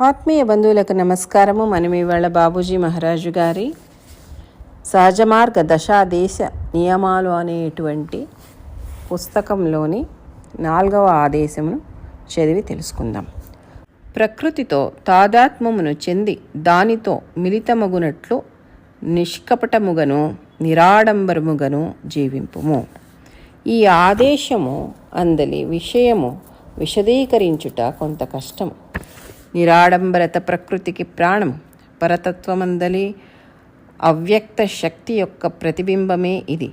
ఆత్మీయ బంధువులకు నమస్కారము. మనం ఇవాళ బాబూజీ మహారాజు గారి సహజ మార్గ దశాదేశ నియమాలు అనేటువంటి పుస్తకంలోని 4వ ఆదేశమును చదివి తెలుసుకుందాం. ప్రకృతితో తాదాత్మ్యమును చెంది దానితో మిళితమగునట్లు నిష్కపటముగను నిరాడంబరముగను జీవింపుము. ఈ ఆదేశము అందలి విషయము విశదీకరించుట కొంత కష్టము. నిరాడంబరత ప్రకృతికి ప్రాణము. పరతత్వమందలి అవ్యక్త శక్తి యొక్క ప్రతిబింబమే ఇది.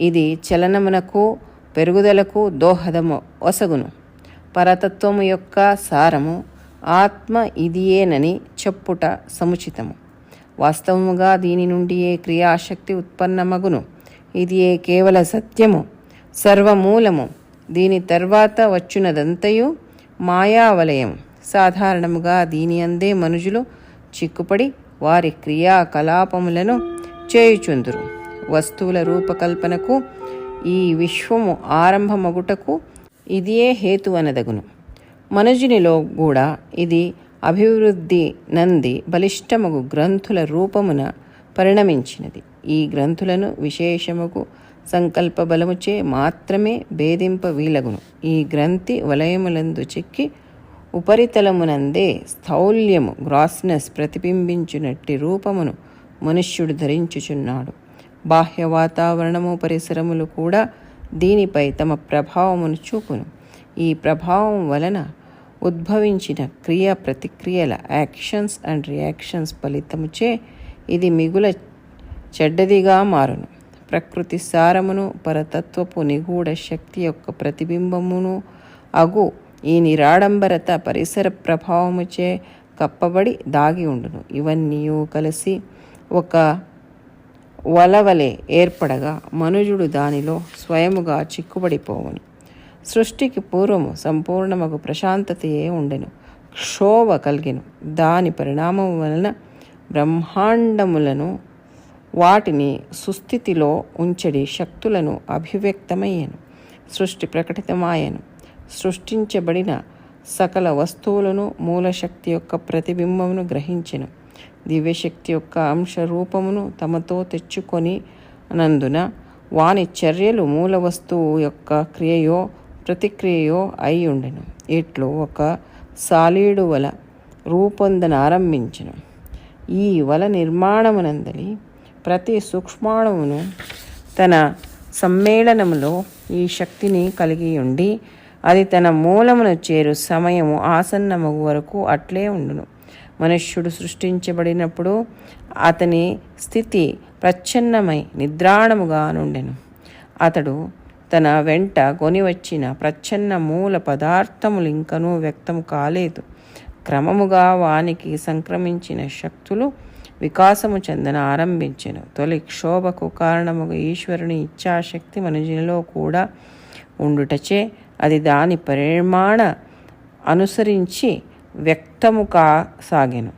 ఇది చలనమునకు పెరుగుదలకు దోహదము ఒసగును. పరతత్వము యొక్క సారము ఆత్మ ఇదియేనని చెప్పుట సముచితము. వాస్తవముగా దీని నుండియే క్రియాశక్తి ఉత్పన్నమగును. ఇదియే కేవల సత్యము, సర్వమూలము. దీని తర్వాత వచ్చునదంతయు మాయావలయం. సాధారణముగా దీని అందే మనుజులు చిక్కుపడి వారి క్రియాకలాపములను చేయుచుందురు. వస్తువుల రూపకల్పనకు ఈ విశ్వము ఆరంభమగుటకు ఇదియే హేతువనదగును. మనుజునిలో కూడా ఇది అభివృద్ధి నంది బలిష్టమగు గ్రంథుల రూపమున పరిణమించినది. ఈ గ్రంథులను విశేషముకు సంకల్ప బలముచే మాత్రమే భేదింప వీలగును. ఈ గ్రంథి వలయములందు చెక్కి ఉపరితలమునందే స్థౌల్యము గ్రాస్నెస్ ప్రతిబింబించునట్టి రూపమును మనుష్యుడు ధరించుచున్నాడు. బాహ్య వాతావరణము పరిసరములు కూడా దీనిపై తమ ప్రభావమును చూపును. ఈ ప్రభావం వలన ఉద్భవించిన క్రియ ప్రతిక్రియల యాక్షన్స్ అండ్ రియాక్షన్స్ ఫలితముచే ఇది మిగుల చెడ్డదిగా మారును. ప్రకృతి సారమును పరతత్వపు నిగూఢ శక్తి యొక్క ప్రతిబింబమును అగు ఈ నిరాడంబరత పరిసర ప్రభావముచే కప్పబడి దాగి ఉండును. ఇవన్నీ కలిసి ఒక వలవలే ఏర్పడగా మనుజుడు దానిలో స్వయముగా చిక్కుబడిపోవును. సృష్టికి పూర్వము సంపూర్ణమగు ప్రశాంతతయే ఉండెను. క్షోభ కలిగెను. దాని పరిణామం వలన బ్రహ్మాండములను వాటిని సుస్థితిలో ఉంచడి శక్తులను అభివ్యక్తమయ్యను. సృష్టి ప్రకటితమాయను. సృష్టించబడిన సకల వస్తువులను మూలశక్తి యొక్క ప్రతిబింబమును గ్రహించెను. దివ్యశక్తి యొక్క అంశ రూపమును తమతో తెచ్చుకొని నందున వాని చర్యలు మూల వస్తువు యొక్క క్రియయో ప్రతిక్రియయో అయి ఉండెను. ఇట్లు ఒక సాలీడు వల రూపొందనారంభించెను. ఈ వల నిర్మాణమునందలి ప్రతి సూక్ష్మాణువును తన సమ్మేళనములో ఈ శక్తిని కలిగి ఉండి అది తన మూలమును చేరు సమయము ఆసన్నమగు వరకు అట్లే ఉండును. మనుష్యుడు సృష్టించబడినప్పుడు అతని స్థితి ప్రచ్ఛన్నమై నిద్రాణముగా నుండెను. అతడు తన వెంట కొనివచ్చిన ప్రచ్ఛన్న మూల పదార్థములు ఇంకనూ వ్యక్తము కాలేదు. క్రమముగా వానికి సంక్రమించిన శక్తులు వికాసము చెందన ఆరంభించెను. తొలి క్షోభకు కారణముగా ఈశ్వరుని ఇచ్ఛాశక్తి మనుజునిలో కూడా ఉండుటచే అది దాని పరిమాణ అనుసరించి వ్యక్తము కాసాగెను.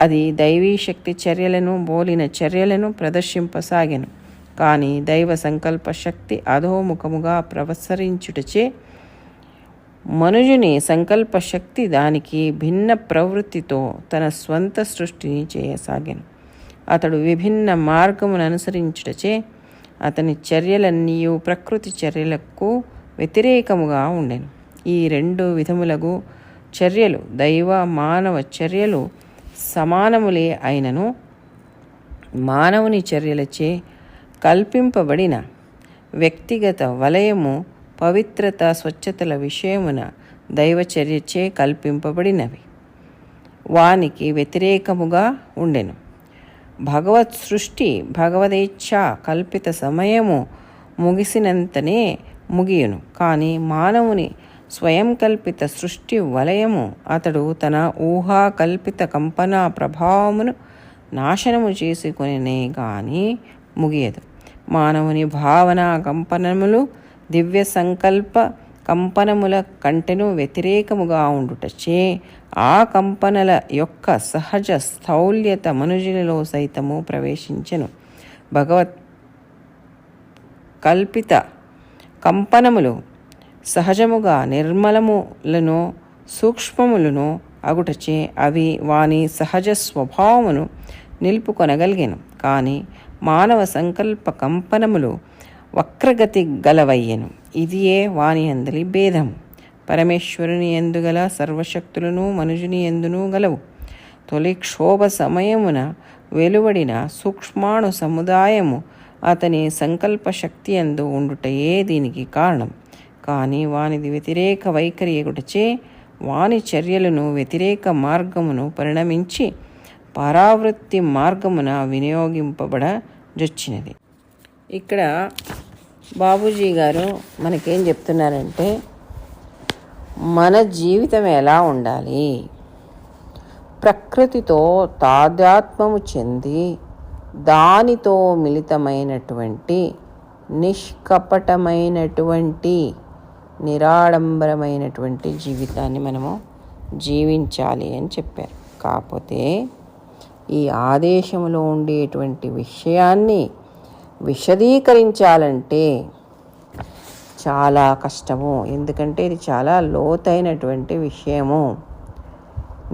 అది దైవీ శక్తి చర్యలను బోలిన చర్యలను ప్రదర్శింపసాగెను. కానీ దైవ సంకల్ప శక్తి అధోముఖముగా ప్రసరించుటచే మనుజుని సంకల్ప శక్తి దానికి భిన్న ప్రవృత్తితో తన స్వంత సృష్టిని చేయసాగెను. అతడు విభిన్న మార్గమును అనుసరించుటచే అతని చర్యలన్నీ ప్రకృతి చర్యలకు వ్యతిరేకముగా ఉండెను. ఈ 2 విధములగు చర్యలు దైవ మానవ చర్యలు సమానములే అయినను మానవుని చర్యలచే కల్పింపబడిన వ్యక్తిగత వలయము పవిత్రత స్వచ్ఛతల విషయమున దైవచర్యచే కల్పింపబడినవి వానికి వ్యతిరేకముగా ఉండెను. భగవత్ సృష్టి భగవదేచ్ఛ కల్పిత సమయము ముగిసినంతనే ముగియును. కానీ మానవుని స్వయం కల్పిత సృష్టి వలయము అతడు తన ఊహా కల్పిత కంపనా ప్రభావమును నాశనము చేసుకొనినే గాని ముగియదు. మానవుని భావన కంపనములు దివ్య సంకల్ప కంపనముల కంటెను వ్యతిరేకముగా ఉండుటచే ఆ కంపనల యొక్క సహజ స్థౌల్యత మనుజులలో సైతము ప్రవేశించెను. భగవత్ కల్పిత కంపనములు సహజముగా నిర్మలములను సూక్ష్మములను అగుటచే అవి వాని సహజ స్వభావమును నిలుపుకొనగలిగెను. కానీ మానవ సంకల్ప కంపనములు వక్రగతి గలవయ్యెను. ఇదియే వాని అందలి భేదం. పరమేశ్వరుని ఎందుగల సర్వశక్తులను మనుజుని ఎందునూ గలవు. తొలి క్షోభ సమయమున వెలువడిన సూక్ష్మాణు సముదాయము అతని సంకల్ప శక్తి యందు ఉండుటయే దీనికి కారణం. కానీ వానిది వ్యతిరేక వైఖరి ఎగుటచే వాని చర్యలను వ్యతిరేక మార్గమును పరిణమించి పరావృత్తి మార్గమున వినియోగింపబడజొచ్చినది. ఇక్కడ బాబూజీ గారు మనకేం చెప్తున్నారంటే, మన జీవితం ఎలా ఉండాలి, ప్రకృతితో తాదాత్మ్యము చెంది దానితో మిళితమైనటువంటి నిష్కపటమైనటువంటి నిరాడంబరమైనటువంటి జీవితాన్ని మనము జీవించాలి అని చెప్పారు. కాకపోతే ఈ ఆదేశంలో ఉండేటువంటి విషయాన్ని విశదీకరించాలంటే చాలా కష్టము. ఎందుకంటే ఇది చాలా లోతైనటువంటి విషయము.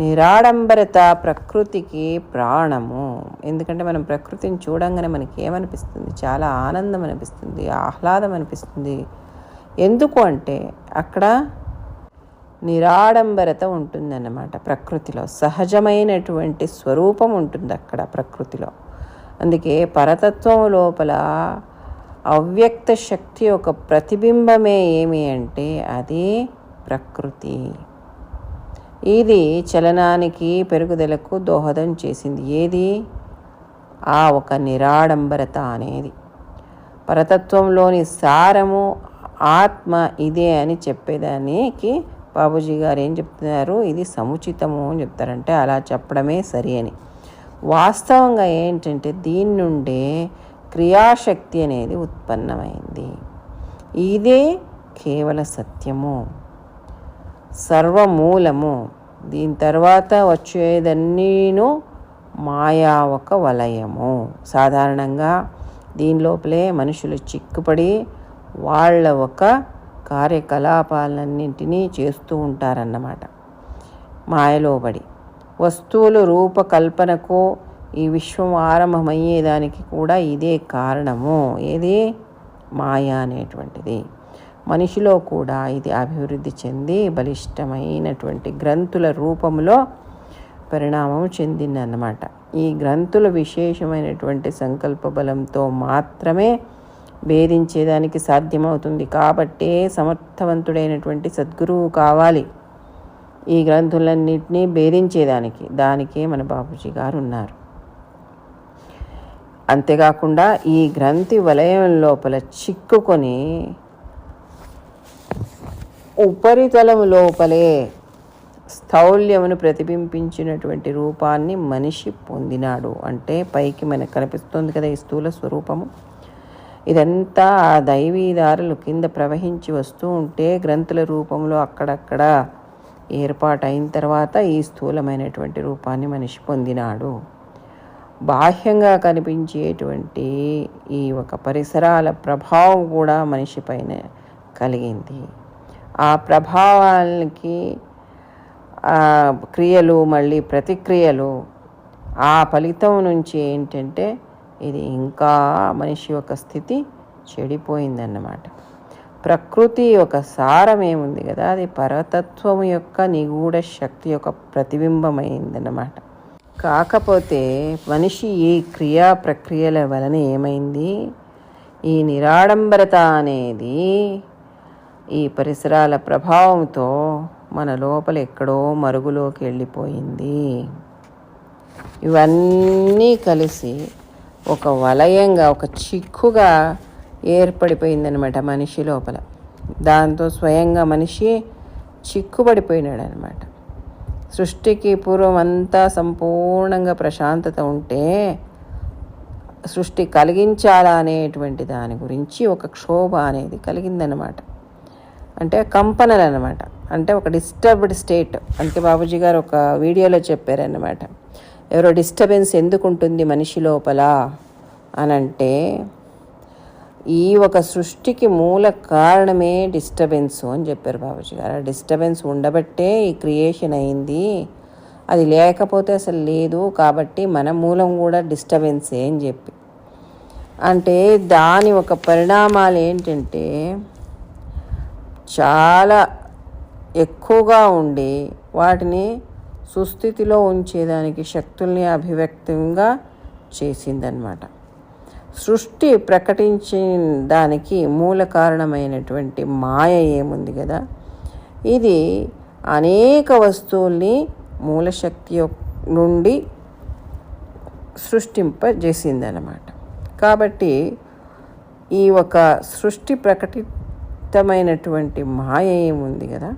నిరాడంబరత ప్రకృతికి ప్రాణము. ఎందుకంటే మనం ప్రకృతిని చూడంగానే మనకి ఏమనిపిస్తుంది? చాలా ఆనందం అనిపిస్తుంది, ఆహ్లాదం అనిపిస్తుంది. ఎందుకు అంటే అక్కడ నిరాడంబరత ఉంటుందన్నమాట. ప్రకృతిలో సహజమైనటువంటి స్వరూపం ఉంటుంది అక్కడ ప్రకృతిలో. అందుకే పరతత్వం లోపల అవ్యక్త శక్తి ఒక ప్రతిబింబమే ఏమి అంటే అది ప్రకృతి. ఇది చలనానికి పెరుగుదలకు దోహదం చేసింది. ఏది? ఆ ఒక నిరాడంబరత అనేది. పరతత్వంలోని సారము ఆత్మ ఇదే అని చెప్పేదానికి బాబూజీ గారు ఏం చెప్తున్నారు? ఇది సముచితము అని చెప్తారంటే అలా చెప్పడమే సరి అని. వాస్తవంగా ఏంటంటే దీని నుండే క్రియాశక్తి అనేది ఉత్పన్నమైంది. ఇదే కేవల సత్యము, సర్వమూలము. దీని తర్వాత వచ్చేదన్నీను మాయా ఒక వలయము. సాధారణంగా దీని లోపలే మనుషులు చిక్కుపడి వాళ్ళ ఒక కార్యకలాపాలన్నింటినీ చేస్తూ ఉంటారన్నమాట. మాయలోబడి వస్తువులు రూపకల్పనకు ఈ విశ్వం ఆరంభమయ్యేదానికి కూడా ఇదే కారణము. ఏది? మాయ అనేటువంటిది. మనిషిలో కూడా ఇది అభివృద్ధి చెంది బలిష్టమైనటువంటి గ్రంథుల రూపంలో పరిణామం చెందిందన్నమాట. ఈ గ్రంథుల విశేషమైనటువంటి సంకల్ప బలంతో మాత్రమే భేదించేదానికి సాధ్యమవుతుంది. కాబట్టే సమర్థవంతుడైనటువంటి సద్గురువు కావాలి ఈ గ్రంథులన్నింటినీ భేదించేదానికి. దానికే మన బాబూజీ గారు ఉన్నారు. అంతేకాకుండా ఈ గ్రంథి వలయం లోపల చిక్కుకొని ఉపరితలం లోపలే స్థౌల్యమును ప్రతిబింబించినటువంటి రూపాన్ని మనిషి పొందినాడు. అంటే పైకి మనకు కనిపిస్తుంది కదా ఈ స్థూల స్వరూపము. ఇదంతా ఆ దైవీదారులు కింద ప్రవహించి వస్తూ ఉంటే గ్రంథుల రూపంలో అక్కడక్కడ ఏర్పాటైన తర్వాత ఈ స్థూలమైనటువంటి రూపాన్ని మనిషి పొందినాడు. బాహ్యంగా కనిపించేటువంటి ఈ ఒక పరిసరాల ప్రభావం కూడా మనిషి పైన కలిగింది. ఆ ప్రభావాలకి క్రియలు మళ్ళీ ప్రతిక్రియలు, ఆ ఫలితం నుంచి ఏంటంటే ఇది ఇంకా మనిషి యొక్క స్థితి చెడిపోయిందన్నమాట. ప్రకృతి యొక్క సారం ఏముంది కదా, అది పరతత్వం యొక్క నిగూఢ శక్తి యొక్క ప్రతిబింబమైందన్నమాట. కాకపోతే మనిషి ఈ క్రియా ప్రక్రియల వలన ఏమైంది? ఈ నిరాడంబరత అనేది ఈ పరిసరాల ప్రభావంతో మన లోపల ఎక్కడో మరుగులోకి వెళ్ళిపోయింది. ఇవన్నీ కలిసి ఒక వలయంగా, ఒక చిక్కుగా ఏర్పడిపోయిందనమాట మనిషి లోపల. దాంతో స్వయంగా మనిషి చిక్కుబడిపోయినాడు అనమాట. సృష్టికి పూర్వం అంతా సంపూర్ణంగా ప్రశాంతత ఉంటే సృష్టి కలిగించాలా అనేటువంటి దాని గురించి ఒక క్షోభ అనేది కలిగిందనమాట. అంటే కంపనలు అనమాట. అంటే ఒక డిస్టర్బ్డ్ స్టేట్. అందుకే బాబూజీ గారు ఒక వీడియోలో చెప్పారన్నమాట, ఎవరో డిస్టర్బెన్స్ ఎందుకు ఉంటుంది మనిషి లోపల అనంటే ఈ ఒక సృష్టికి మూల కారణమే డిస్టర్బెన్స్ అని చెప్పారు బాబూజీ గారు. డిస్టర్బెన్స్ ఉండబట్టే ఈ క్రియేషన్ అయింది అది లేకపోతే అసలు లేదు, కాబట్టి మన మూలం కూడా డిస్టర్బెన్సే అని చెప్పి. అంటే దాని ఒక పరిణామాలు ఏంటంటే చాలా ఎక్కువగా ఉండి వాటిని సుస్థితిలో ఉంచేదానికి శక్తుల్ని అభివ్యక్తంగా చేసిందనమాట. సృష్టి ప్రకటించిన దానికి మూల కారణమైనటువంటి మాయ ఏముంది కదా, ఇది అనేక వస్తువుల్ని మూలశక్తి నుండి సృష్టింపజేసిందనమాట. కాబట్టి ఈ ఒక సృష్టి ప్రకటితమైనటువంటి మాయ ఏముంది కదా,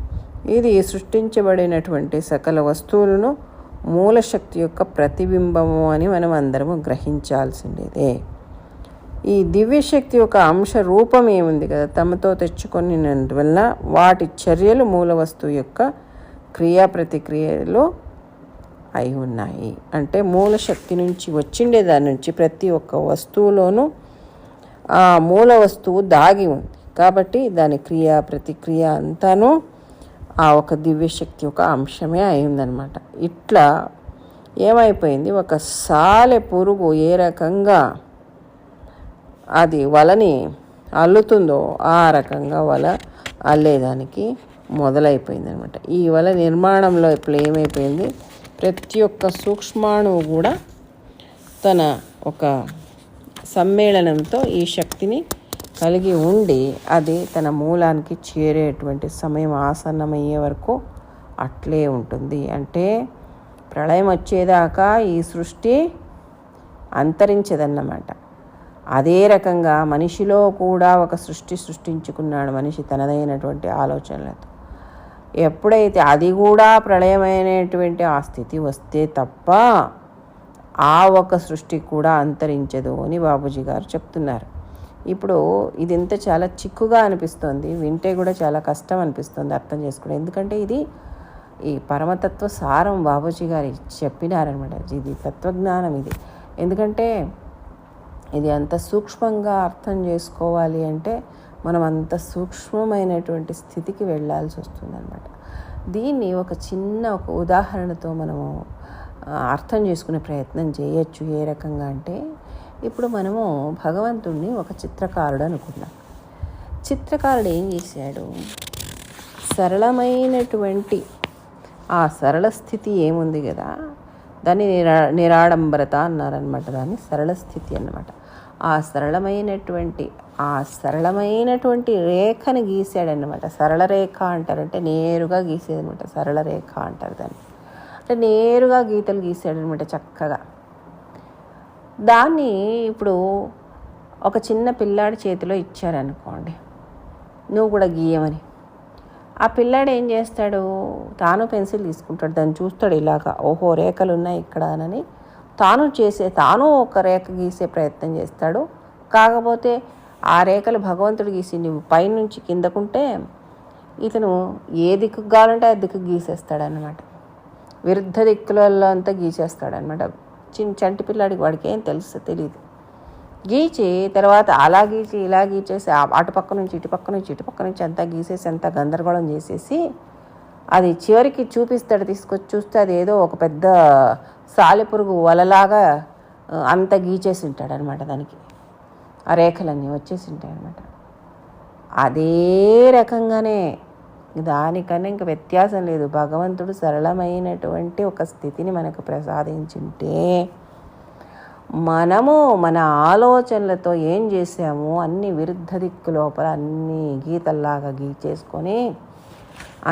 ఇది సృష్టించబడినటువంటి సకల వస్తువులను మూలశక్తి యొక్క ప్రతిబింబము అని మనం అందరము గ్రహించాల్సిందేదే. ఈ దివ్యశక్తి యొక్క అంశ రూపం ఏముంది కదా, తమతో తెచ్చుకొనినందువల్ల వాటి చర్యలు మూల వస్తువు యొక్క క్రియా ప్రతిక్రియలు అయి ఉన్నాయి. అంటే మూలశక్తి నుంచి వచ్చిండే దాని నుంచి ప్రతి ఒక్క వస్తువులోనూ ఆ మూల వస్తువు దాగి ఉంది. కాబట్టి దాని క్రియా ప్రతిక్రియ అంతాను ఆ ఒక దివ్యశక్తి యొక్క అంశమే అయిందనమాట. ఇట్లా ఏమైపోయింది, ఒక సాలె పురుగు ఏ రకంగా అది వలని అల్లుతుందో ఆ రకంగా వల అల్లేదానికి మొదలైపోయింది అనమాట. ఈ వల నిర్మాణంలో ఇప్పుడు ఏమైపోయింది, ప్రతి ఒక్క సూక్ష్మాణువు కూడా తన ఒక సమ్మేళనంతో ఈ శక్తిని కలిగి ఉండి అది తన మూలానికి చేరేటువంటి సమయం ఆసన్నమయ్యే వరకు అట్లే ఉంటుంది. అంటే ప్రళయం వచ్చేదాకా ఈ సృష్టి అంతరించదన్నమాట. అదే రకంగా మనిషిలో కూడా ఒక సృష్టించుకున్నాడు మనిషి తనదైనటువంటి ఆలోచనలతో. ఎప్పుడైతే అది కూడా ప్రళయమైనటువంటి ఆ స్థితి వస్తే తప్ప ఆ ఒక సృష్టి కూడా అంతరించదు అని బాబూజీ గారు చెప్తున్నారు. ఇప్పుడు ఇదంతా చాలా చిక్కుగా అనిపిస్తుంది, వింటే కూడా చాలా కష్టం అనిపిస్తుంది అర్థం చేసుకోవడం. ఎందుకంటే ఇది ఈ పరమతత్వ సారం బాబూజీ గారు చెప్పినారనమాట. ఇది తత్వజ్ఞానం ఇది. ఎందుకంటే ఇది అంత సూక్ష్మంగా అర్థం చేసుకోవాలి అంటే మనం అంత సూక్ష్మమైనటువంటి స్థితికి వెళ్ళాల్సి వస్తుందన్నమాట. దీన్ని ఒక చిన్న ఒక ఉదాహరణతో మనము అర్థం చేసుకునే ప్రయత్నం చేయొచ్చు. ఏ రకంగా అంటే ఇప్పుడు మనము భగవంతుడిని ఒక చిత్రకారుడు అనుకున్నాం. చిత్రకారుడు ఏం చేశాడు, సరళమైనటువంటి ఆ సరళ స్థితి ఏముంది కదా, దాన్ని నిరాడంబరత అన్నారనమాట. దాన్ని సరళ స్థితి అన్నమాట. ఆ సరళమైనటువంటి రేఖని గీసాడనమాట. సరళ రేఖ అంటారంటే నేరుగా గీసేదనమాట. సరళ రేఖ అంటారు దాన్ని. అంటే నేరుగా గీతలు గీసాడనమాట చక్కగా. దాన్ని ఇప్పుడు ఒక చిన్న పిల్లాడి చేతిలో ఇచ్చారనుకోండి, నువ్వు కూడా గీయమని. ఆ పిల్లాడు ఏం చేస్తాడు, తాను పెన్సిల్ తీసుకుంటాడు, దాన్ని చూస్తాడు ఇలాగా, ఓహో రేఖలు ఉన్నాయి ఇక్కడ అని తాను ఒక రేఖ గీసే ప్రయత్నం చేస్తాడు. కాకపోతే ఆ రేఖలు భగవంతుడు గీసి నువ్వు పైనుంచి కిందకుంటే ఇతను ఏ దిక్కు కావాలంటే ఆ దిక్కు గీసేస్తాడనమాట. విరుద్ధ దిక్కులలో అంతా గీసేస్తాడనమాట. చంటి పిల్లాడికి వాడికి ఏం తెలియదు. గీచి తర్వాత అలా గీచి ఇలా గీచేసి అటుపక్క నుంచి ఇటుపక్క నుంచి అంతా గీసేసి అంతా గందరగోళం చేసేసి అది చివరికి చూపిస్తాడు. తీసుకొచ్చి చూస్తే అది ఏదో ఒక పెద్ద సాలెపురుగు వలలాగా అంత గీచేసి ఉంటాడు అనమాట. దానికి ఆ రేఖలన్నీ వచ్చేసి ఉంటాయి అనమాట. అదే రకంగానే దానికన్నా ఇంక వ్యత్యాసం లేదు. భగవంతుడు సరళమైనటువంటి ఒక స్థితిని మనకు ప్రసాదించుంటే మనము మన ఆలోచనలతో ఏం చేసామో అన్ని విరుద్ధ దిక్కు లోపల అన్ని గీతల్లాగా గీచేసుకొని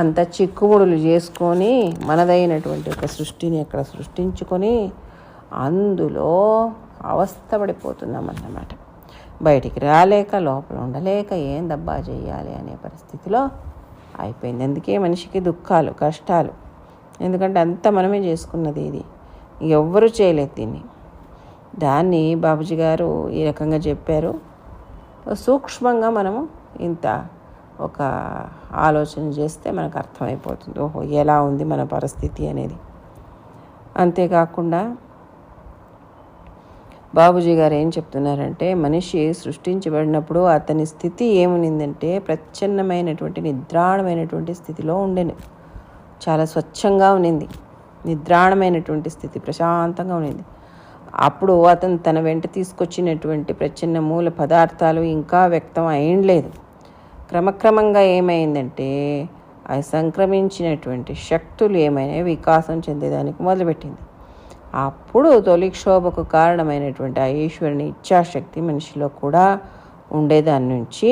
అంత చిక్కుముడులు చేసుకొని మనదైనటువంటి ఒక సృష్టిని అక్కడ సృష్టించుకొని అందులో అవస్థపడిపోతున్నాం అన్నమాట. బయటికి రాలేక లోపల ఉండలేక ఏం దబ్బా చేయాలి అనే పరిస్థితిలో అయిపోయింది. అందుకే మనిషికి దుఃఖాలు కష్టాలు. ఎందుకంటే అంతా మనమే చేసుకున్నది. ఇది ఎవ్వరూ చేయలేదు దీన్ని. దాన్ని బాబూజీ గారు ఈ రకంగా చెప్పారు. సూక్ష్మంగా మనము ఇంత ఒక ఆలోచన చేస్తే మనకు అర్థమైపోతుంది, ఓహో ఎలా ఉంది మన పరిస్థితి అనేది. అంతేకాకుండా బాబూజీ గారు ఏం చెప్తున్నారంటే, మనిషి సృష్టించబడినప్పుడు అతని స్థితి ఏమునిందంటే ప్రచ్ఛన్నమైనటువంటి నిద్రాణమైనటువంటి స్థితిలో ఉండేది. చాలా స్వచ్ఛంగా ఉన్నింది. నిద్రాణమైనటువంటి స్థితి, ప్రశాంతంగా ఉన్నది. అప్పుడు అతను తన వెంట తీసుకొచ్చినటువంటి ప్రచ్ఛన్న మూల పదార్థాలు ఇంకా వ్యక్తం అయ్యలేదు. క్రమక్రమంగా ఏమైందంటే అవి సంక్రమించినటువంటి శక్తులు ఏమైనా వికాసం చెందేదానికి మొదలుపెట్టింది. అప్పుడు తొలి క్షోభకు కారణమైనటువంటి ఆ ఈశ్వరుని ఇచ్ఛాశక్తి మనిషిలో కూడా ఉండేదాని నుంచి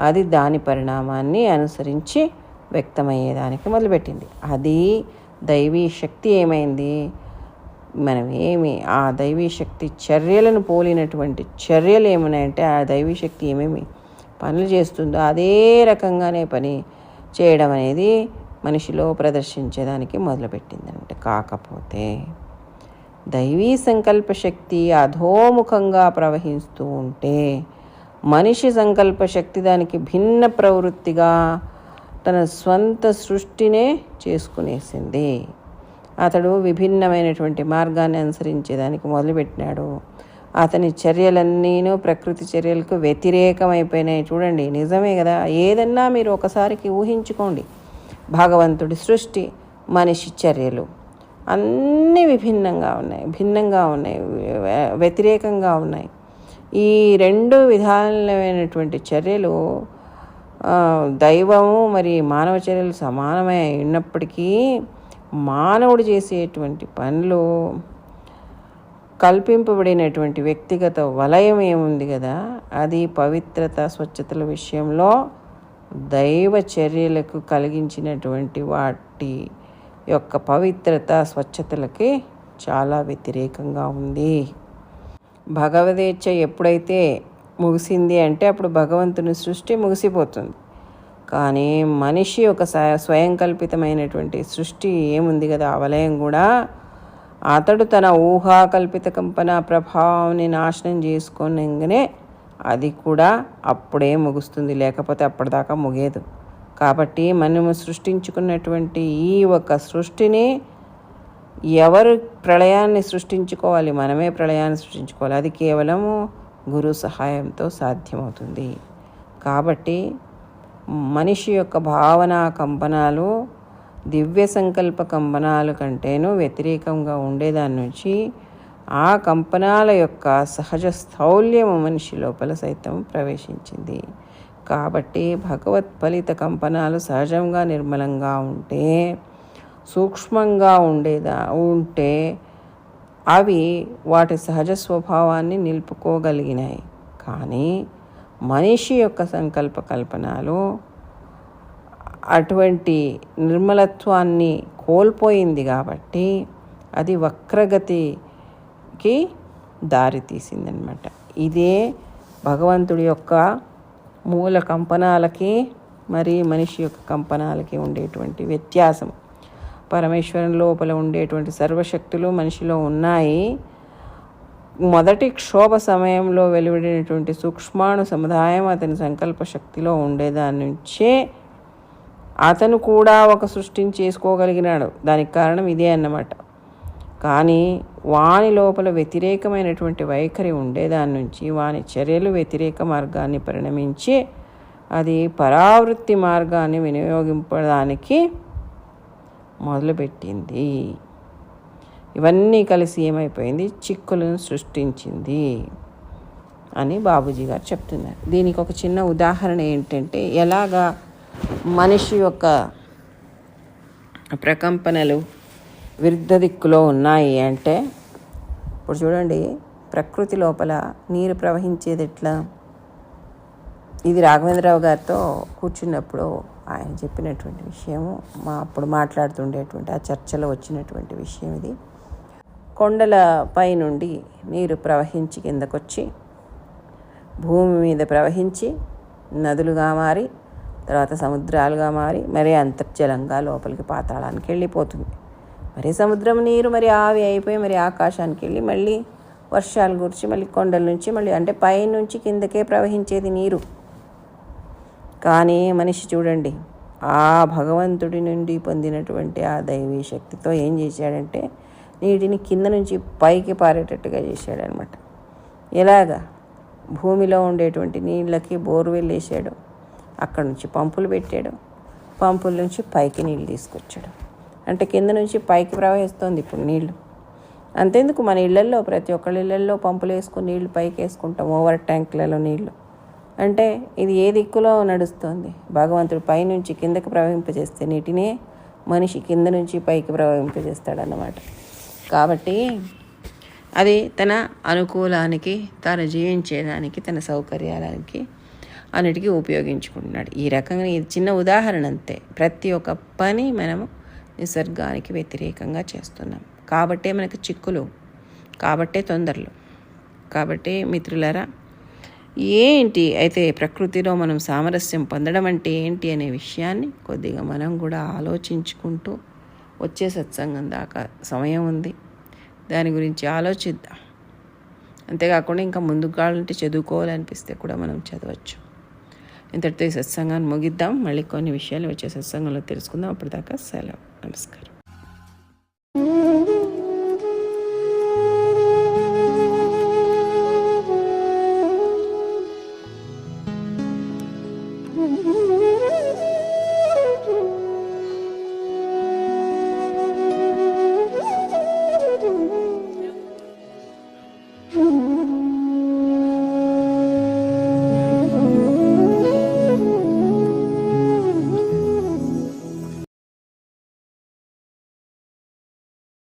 అది దాని పరిణామాన్ని అనుసరించి వ్యక్తమయ్యేదానికి మొదలుపెట్టింది. అది దైవీ శక్తి ఏమైంది, మనమేమి ఆ దైవీ శక్తి చర్యలను పోలినటువంటి చర్యలు ఏమున్నాయంటే ఆ దైవీ శక్తి ఏమేమి పనులు చేస్తుందో అదే రకంగానే పని చేయడం అనేది మనిషిలో ప్రదర్శించేదానికి మొదలుపెట్టిందంటే, కాకపోతే దైవీ సంకల్ప శక్తి అధోముఖంగా ప్రవహిస్తూ ఉంటే మనిషి సంకల్ప శక్తి దానికి భిన్న ప్రవృత్తిగా తన స్వంత సృష్టినే చేసుకునేసింది. అతడు విభిన్నమైనటువంటి మార్గాన్ని అనుసరించేదానికి మొదలుపెట్టినాడు. అతని చర్యలన్నీనూ ప్రకృతి చర్యలకు వ్యతిరేకమైపోయినాయి. చూడండి, నిజమే కదా. ఏదన్నా మీరు ఒకసారికి ఊహించుకోండి. భగవంతుడి సృష్టి, మనిషి చర్యలు అన్నీ భిన్నంగా ఉన్నాయి, వ్యతిరేకంగా ఉన్నాయి. ఈ రెండు విధాలమైనటువంటి చర్యలు దైవము మరి మానవ చర్యలు సమానమై ఉన్నప్పటికీ మానవుడు చేసేటువంటి పనులు కల్పింపబడినటువంటి వ్యక్తిగత వలయం ఏముంది కదా, అది పవిత్రత స్వచ్ఛతల విషయంలో దైవ చర్యలకు కలిగించినటువంటి వాటి యొక్క పవిత్రత స్వచ్ఛతలకి చాలా వ్యతిరేకంగా ఉంది. భగవదేచ్ఛ ఎప్పుడైతే ముగిసింది అంటే అప్పుడు భగవంతుని సృష్టి ముగిసిపోతుంది. కానీ మనిషి ఒక స్వయం కల్పితమైనటువంటి సృష్టి ఏముంది కదా, ఆ వలయం కూడా అతడు తన ఊహాకల్పిత కంపన ప్రభావాన్ని నాశనం చేసుకోగానే అది కూడా అప్పుడే ముగుస్తుంది, లేకపోతే అప్పటిదాకా ముగేదు. కాబట్టి మనము సృష్టించుకున్నటువంటి ఈ ఒక సృష్టిని ఎవరు ప్రళయాన్ని సృష్టించుకోవాలి, మనమే ప్రళయాన్ని సృష్టించుకోవాలి. అది కేవలము గురు సహాయంతో సాధ్యమవుతుంది. కాబట్టి మనిషి యొక్క భావన కంపనాలు దివ్య సంకల్ప కంపనాల కంటేనూ వ్యతిరేకంగా ఉండేదాని నుంచి ఆ కంపనాల యొక్క సహజ స్థౌల్యము మనిషి లోపల సైతం ప్రవేశించింది. కాబట్టి భగవత్ ఫలిత కంపనాలు సహజంగా నిర్మలంగా ఉంటే, సూక్ష్మంగా ఉంటే అవి వాటి సహజ స్వభావాన్ని నిలుపుకోగలిగినాయి. కానీ మనిషి యొక్క సంకల్ప కల్పనలు అటువంటి నిర్మలత్వాన్ని కోల్పోయింది కాబట్టి అది వక్రగతికి దారితీసిందనమాట. ఇదే భగవంతుడి యొక్క మూల కంపనాలకి మరి మనిషి యొక్క కంపనాలకి ఉండేటువంటి వ్యత్యాసం. పరమేశ్వరం లోపల ఉండేటువంటి సర్వశక్తులు మనిషిలో ఉన్నాయి. మొదటి క్షోభ సమయంలో వెలువడినటువంటి సూక్ష్మాణు సముదాయం అతని సంకల్ప శక్తిలో ఉండేదాని నుంచే అతను కూడా ఒక సృష్టిని చేసుకోగలిగినాడు. దానికి కారణం ఇదే అన్నమాట. కానీ వాని లోపల వ్యతిరేకమైనటువంటి వైఖరి ఉండేదాని నుంచి వాని చర్యలు వ్యతిరేక మార్గాన్ని పరిణమించి అది పరావృత్తి మార్గాన్ని వినియోగింపడానికి మొదలుపెట్టింది. ఇవన్నీ కలిసి ఏమైపోయింది, చిక్కులను సృష్టించింది అని బాబూజీ గారు చెప్తున్నారు. దీనికి ఒక చిన్న ఉదాహరణ ఏంటంటే, ఎలాగా మనిషి యొక్క ప్రకంపనలు విరుద్ధ దిక్కులో ఉన్నాయి అంటే, ఇప్పుడు చూడండి, ప్రకృతి లోపల నీరు ప్రవహించేది ఎట్లా? ఇది రాఘవేంద్రరావు గారితో కూర్చున్నప్పుడు ఆయన చెప్పినటువంటి విషయము, అప్పుడు మాట్లాడుతుండేటువంటి ఆ చర్చలో వచ్చినటువంటి విషయం ఇది. కొండలపై నుండి నీరు ప్రవహించి కిందకొచ్చి భూమి మీద ప్రవహించి నదులుగా మారి తర్వాత సముద్రాలుగా మారి మరి అంతర్జలంగా లోపలికి పాతాళానికి వెళ్ళిపోతుంది. మరి సముద్రం నీరు మరి ఆవి అయిపోయి మరి ఆకాశానికి వెళ్ళి మళ్ళీ వర్షాలు గురించి మళ్ళీ కొండల నుంచి మళ్ళీ అంటే పైనుంచి కిందకే ప్రవహించేది నీరు. కానీ మనిషి చూడండి, ఆ భగవంతుడి నుండి పొందినటువంటి ఆ దైవీ శక్తితో ఏం చేశాడంటే నీటిని కింద నుంచి పైకి పారేటట్టుగా చేశాడనమాట. ఎలాగా? భూమిలో ఉండేటువంటి నీళ్ళకి బోర్వెల్ వేసాడు, అక్కడ నుంచి పంపులు పెట్టాడు, పంపుల నుంచి పైకి నీళ్ళు తీసుకొచ్చాడు. అంటే కింద నుంచి పైకి ప్రవహిస్తుంది ఇప్పుడు నీళ్లు. అంతేందుకు మన ఇళ్లల్లో ప్రతి ఒక్కళ్ళ ఇళ్లల్లో పంపులు వేసుకుని నీళ్లు పైకి వేసుకుంటాం, ఓవర్ ట్యాంకులలో నీళ్లు. అంటే ఇది ఏ దిక్కులో నడుస్తుంది? భగవంతుడు పైనుంచి కిందకి ప్రవహింపజేస్తే నీటినే మనిషి కింద నుంచి పైకి ప్రవహింపజేస్తాడన్నమాట. కాబట్టి అది తన అనుకూలానికి, తను జీవించేదానికి, తన సౌకర్యాలకి అన్నిటికీ ఉపయోగించుకుంటున్నాడు. ఈ రకంగా ఇది చిన్న ఉదాహరణ అంతే. ప్రతి ఒక్క పని మనము నిసర్గానికి వ్యతిరేకంగా చేస్తున్నాం. కాబట్టే మనకు చిక్కులు, కాబట్టే తొందరలు. కాబట్టి మిత్రులారా, ఏంటి అయితే ప్రకృతిలో మనం సామరస్యం పొందడం అంటే ఏంటి అనే విషయాన్ని కొద్దిగా మనం కూడా ఆలోచించుకుంటూ వచ్చే సత్సంగం దాకా సమయం ఉంది, దాని గురించి ఆలోచిద్దాం. అంతేకాకుండా ఇంకా ముందుకు కావాలంటే చదువుకోవాలనిపిస్తే కూడా మనం చదవచ్చు. ఇంతటితో ఈ సత్సంగాన్ని ముగిద్దాం. మళ్ళీ కొన్ని విషయాలు వచ్చే సత్సంగంలో తెలుసుకుందాం. అప్పటిదాకా సెలవు. నమస్కారం.